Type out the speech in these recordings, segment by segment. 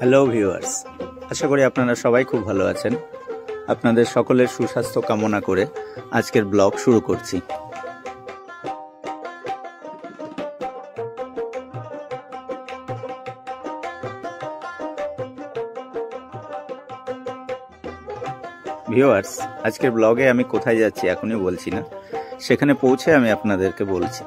Hello viewers, আশা করি আপনারা সবাই খুব ভালো আছেন। আপনাদের সকলের সুস্বাস্থ্য কামনা করে আজকের ব্লগ শুরু করছি। ভিউয়ার্স, আজকের ব্লগে আমি কোথায় যাচ্ছি এখনই বলছি না, সেখানে পৌঁছে আমি আপনাদেরকে বলছি।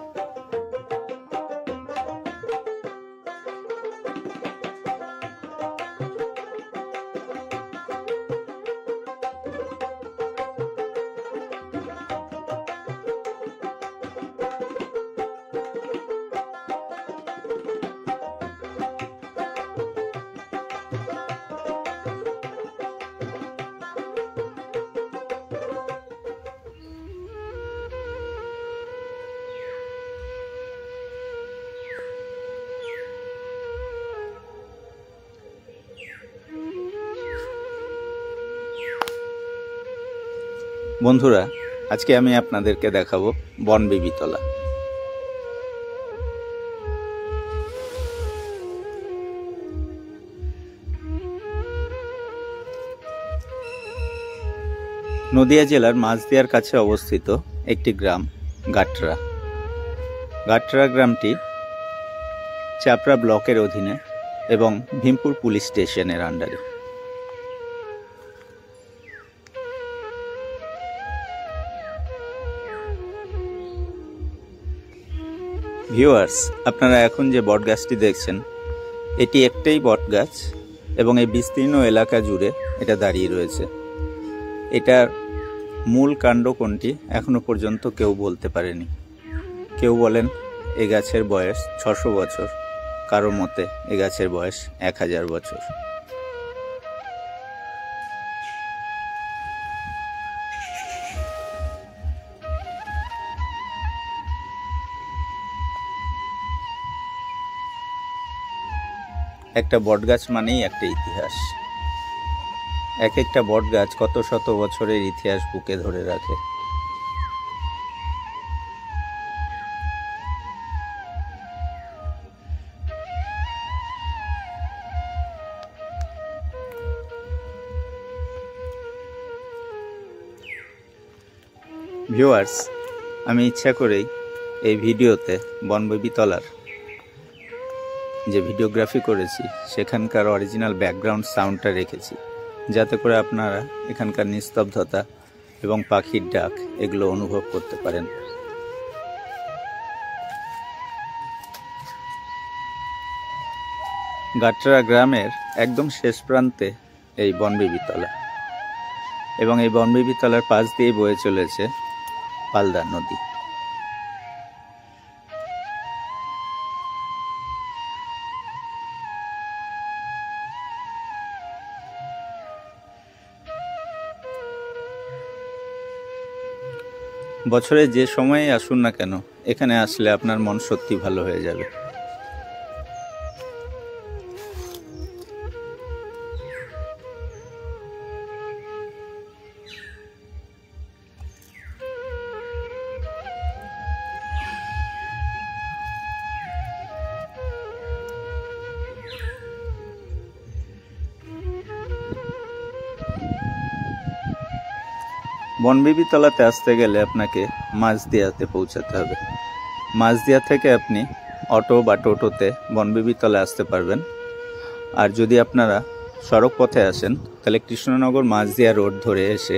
বন্ধুরা, আজকে আমি আপনাদেরকে দেখাবো বনবিবিতলা। নদিয়া জেলার মাঝদিয়ার কাছে অবস্থিত একটি গ্রাম গাটরা। গাটরা গ্রামটি চাপড়া ব্লকের অধীনে এবং ভীমপুর পুলিশ স্টেশনের আন্ডারে। ভিউয়ার্স, আপনারা এখন যে বটগাছটি দেখছেন, এটি একটাই বটগাছ এবং এই বিস্তীর্ণ এলাকা জুড়ে এটা দাঁড়িয়ে রয়েছে। এটার মূল কাণ্ড কোনটি এখনো পর্যন্ত কেউ বলতে পারেনি। কেউ বলেন এ গাছের বয়স 600 বছর, কারো মতে এ গাছের বয়স 1000 বছর। একটা বটগাছ মানেই একটা ইতিহাস। এক একটা বটগাছ কত শত বছরের ইতিহাস বুকে ধরে রাখে। ভিউয়ার্স, আমি ইচ্ছা করেই এই ভিডিওতে বনবিবিতলার যে ভিডিওগ্রাফি করেছি সেখানকার অরিজিনাল ব্যাকগ্রাউন্ড সাউন্ডটা রেখেছি, যাতে করে আপনারা এখানকার নিস্তব্ধতা এবং পাখির ডাক এগুলো অনুভব করতে পারেন। গাটরা গ্রামের একদম শেষ প্রান্তে এই বনবিবিতলা, এবং এই বনবিবিতলার পাশ দিয়ে বয়ে চলেছে পালদা নদী। বছরে যে সময়ে আসুন না কেন, এখানে আসলে আপনার মন সত্যি ভালো হয়ে যাবে। বনবিবিতলাতে আসতে গেলে আপনাকে মাঝদিয়াতে পৌঁছাতে হবে। মাঝদিয়া থেকে আপনি অটো বা টোটোতে বনবিবিতলা আসতে পারবেন। আর যদি আপনারা সড়ক পথে আসেন, তাহলে কৃষ্ণনগর মাঝদিয়া রোড ধরে এসে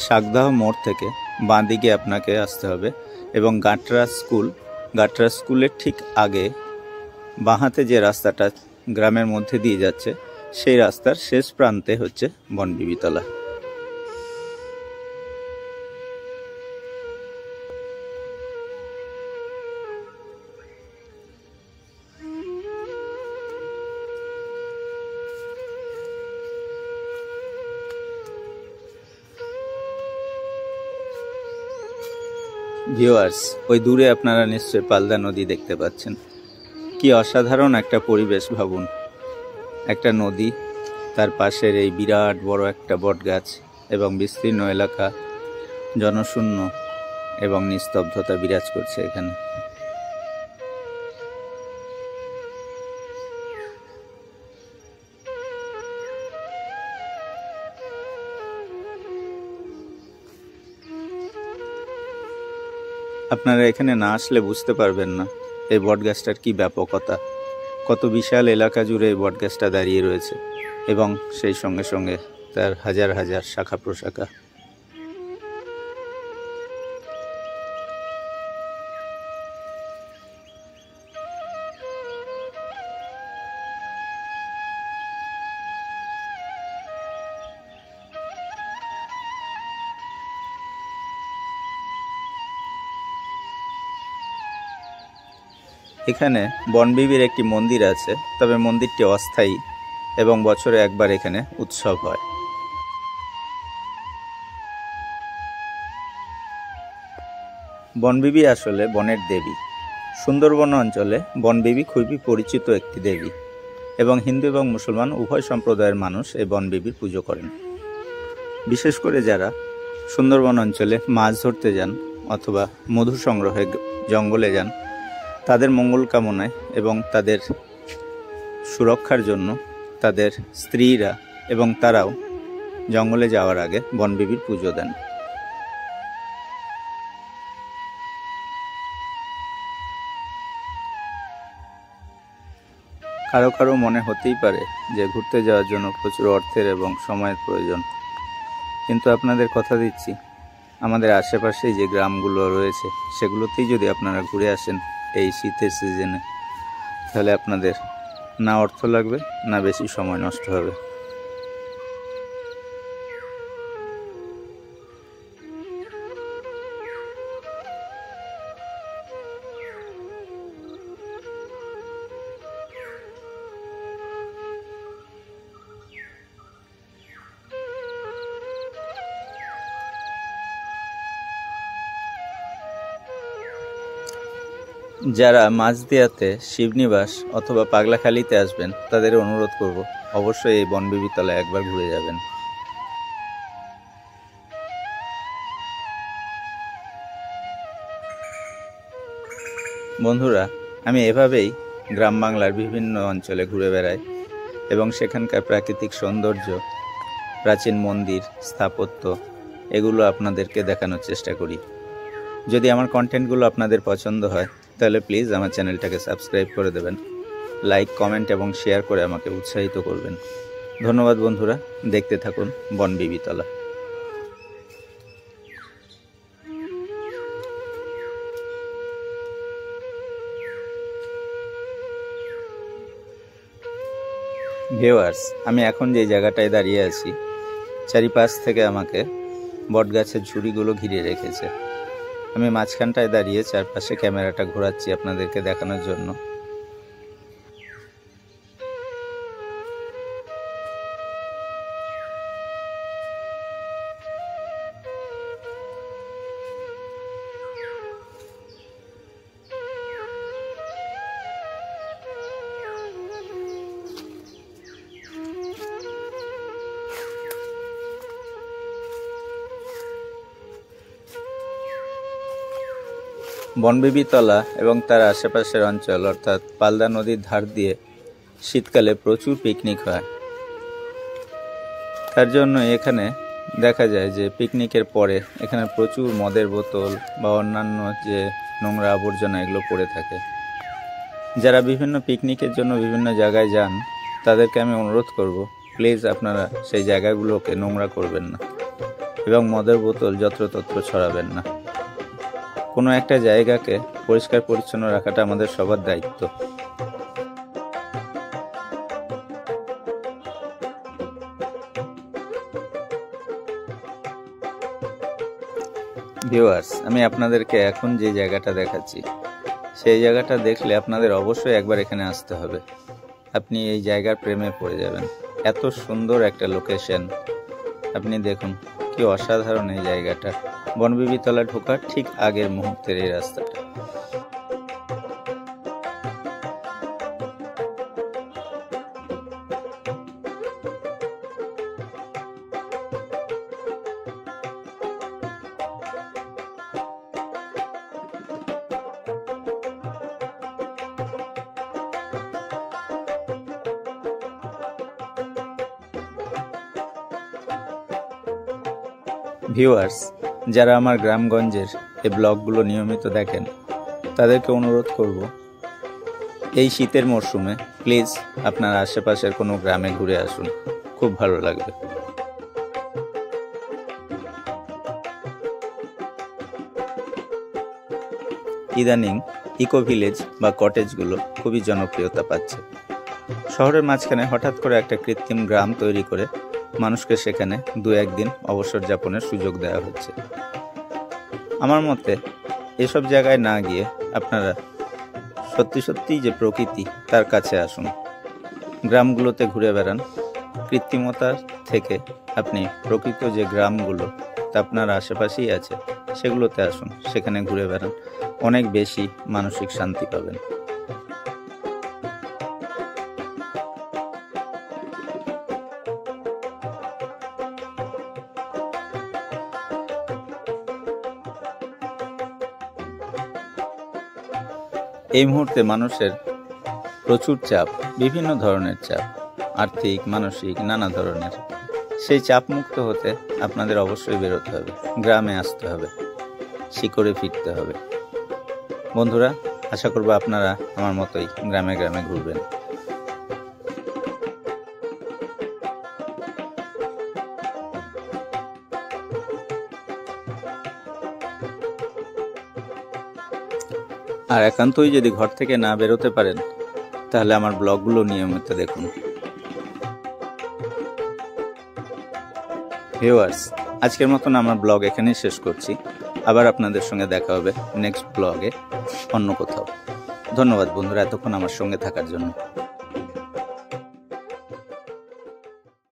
শাকদাহ মোড় থেকে বাঁ দিকে আপনাকে আসতে হবে, এবং গাটরা স্কুলের ঠিক আগে বাঁ হাতে যে রাস্তাটা গ্রামের মধ্যে দিয়ে যাচ্ছে, সেই রাস্তার শেষ প্রান্তে হচ্ছে বনবিবিতলা। ভিউয়ার্স, ওই দূরে আপনারা নিশ্চয়ই পালদা নদী দেখতে পাচ্ছেন। কি অসাধারণ একটা পরিবেশ ভাবুন। একটা নদী, তার পাশের এই বিরাট বড় একটা বটগাছ এবং বিস্তীর্ণ এলাকা, জনশূন্য এবং নিস্তব্ধতা বিরাজ করছে এখানে। আপনারা এখানে না আসলে বুঝতে পারবেন না এই বটগাছটার কি ব্যাপকতা, কত বিশাল এলাকা জুড়ে এই বটগাছটা দাঁড়িয়ে রয়েছে এবং সেই সঙ্গে সঙ্গে তার হাজার হাজার শাখা প্রশাখা। এখানে বনবিবির একটি মন্দির আছে, তবে মন্দিরটি অস্থায়ী এবং বছরে একবার এখানে উৎসব হয়। বনবিবি আসলে বনের দেবী। সুন্দরবন অঞ্চলে বনবিবি খুবই পরিচিত একটি দেবী এবং হিন্দু এবং মুসলমান উভয় সম্প্রদায়ের মানুষ এই বনবিবির পুজো করেন। বিশেষ করে যারা সুন্দরবন অঞ্চলে মাছ ধরতে যান অথবা মধু সংগ্রহে জঙ্গলে যান, তাদের মঙ্গল কামনায় এবং তাদের সুরক্ষার জন্য তাদের স্ত্রীরা এবং তারাও জঙ্গলে যাওয়ার আগে বনবিবির পুজো দেন। কারো কারো মনে হতেই পারে যে ঘুরতে যাওয়ার জন্য প্রচুর অর্থের এবং সময়ের প্রয়োজন, কিন্তু আপনাদের কথা দিচ্ছি আমাদের আশেপাশেই যে গ্রামগুলো রয়েছে সেগুলোতেই যদি আপনারা ঘুরে আসেন এই শীতের সিজনে, তাহলে আপনাদের না অর্থ লাগবে না বেশি সময় নষ্ট হবে। যারা মাঝদিয়াতে শিবনিবাস অথবা পাগলাখালীতে আসবেন তাদের অনুরোধ করব অবশ্যই এই বনবিবি তলায় একবার ঘুরে যাবেন। বন্ধুরা, আমি এভাবেই গ্রাম বাংলার বিভিন্ন অঞ্চলে ঘুরে বেড়াই এবং সেখানকার প্রাকৃতিক সৌন্দর্য, প্রাচীন মন্দির, স্থাপত্য এগুলো আপনাদেরকে দেখানোর চেষ্টা করি। যদি আমার কন্টেন্টগুলো আপনাদের পছন্দ হয় তাহলে প্লিজ আমার চ্যানেলটাকে সাবস্ক্রাইব করে দেবেন, লাইক, কমেন্ট এবং শেয়ার করে আমাকে উৎসাহিত করবেন। ধন্যবাদ বন্ধুরা, দেখতে থাকুন বনবিবি তলা। ভিউয়ার্স, আমি এখন যে জায়গাটায় দাঁড়িয়ে আছি চারিপাশ থেকে আমাকে বটগাছের ঝুড়িগুলো ঘিরে রেখেছে। আমি মাঝখানটায় দাঁড়িয়ে চারপাশে ক্যামেরাটা ঘোরাচ্ছি আপনাদেরকে দেখানোর জন্য। বনবিবি তলা এবং তার আশেপাশের অঞ্চল অর্থাৎ পালদা নদীর ধার দিয়ে শীতকালে প্রচুর পিকনিক হয়। তার জন্য এখানে দেখা যায় যে পিকনিকের পরে এখানে প্রচুর মদের বোতল বা অন্যান্য যে নোংরা আবর্জনা এগুলো পড়ে থাকে। যারা বিভিন্ন পিকনিকের জন্য বিভিন্ন জায়গায় যান তাদেরকে আমি অনুরোধ করব, প্লিজ আপনারা সেই জায়গাগুলোকে নোংরা করবেন না এবং মদের বোতল যত্রতত্র ছড়াবেন না। কোনো একটা জায়গাকে পরিষ্কার পরিচ্ছন্ন রাখাটা আমাদের সবার দায়িত্ব। ভিউয়ার্স, আমি আপনাদেরকে এখন যে জায়গাটা দেখাচ্ছি সেই জায়গাটা দেখলে আপনাদের অবশ্যই একবার এখানে আসতে হবে। আপনি এই জায়গার প্রেমে পড়ে যাবেন। এত সুন্দর একটা লোকেশন, আপনি দেখুন কি অসাধারণ এই জায়গাটা। বনবিবি তলা ঢোকার ঠিক আগের মুহূর্তের এই রাস্তাটা। ভিউয়ার্স, যারা আমার গ্রামগঞ্জের এই ব্লগগুলো নিয়মিত দেখেন তাদেরকে অনুরোধ করব এই শীতের মরশুমে প্লিজ আপনার আশেপাশের কোনো গ্রামে ঘুরে আসুন, খুব ভালো লাগবে। ইদানিং ইকো ভিলেজ বা কটেজগুলো খুবই জনপ্রিয়তা পাচ্ছে। শহরের মাঝখানে হঠাৎ করে একটা কৃত্রিম গ্রাম তৈরি করে মানুষকে সেখানে 2-1 দিন অবসর যাপনের সুযোগ দেওয়া হচ্ছে। আমার মতে এসব জায়গায় না গিয়ে আপনারা সত্যি যে প্রকৃতি তার কাছে আসুন, গ্রামগুলোতে ঘুরে বেড়ান। কৃত্রিমতার থেকে আপনি প্রকৃত যে গ্রামগুলো তা আপনার আশেপাশেই আছে সেগুলোতে আসুন, সেখানে ঘুরে বেড়ান, অনেক বেশি মানসিক শান্তি পাবেন। এই মুহূর্তে মানুষের প্রচুর চাপ, বিভিন্ন ধরনের চাপ, আর্থিক, মানসিক, নানা ধরনের। সেই চাপ মুক্ত হতে আপনাদের অবশ্যই বেরোতে হবে, গ্রামে আসতে হবে, শিকড়ে ফিরতে হবে। বন্ধুরা, আশা করব আপনারা আমার মতোই গ্রামে গ্রামে ঘুরবেন। আর একান্তই যদি ঘর থেকে না বেরোতে পারেন তাহলে আমার ব্লগগুলো নিয়মিত দেখুন। ভিউয়ার্স, আজকের মতন আমার ব্লগ এখানেই শেষ করছি। আবার আপনাদের সঙ্গে দেখা হবে নেক্সট ব্লগে অন্য কোথাও। ধন্যবাদ বন্ধুরা এতক্ষণ আমার সঙ্গে থাকার জন্য।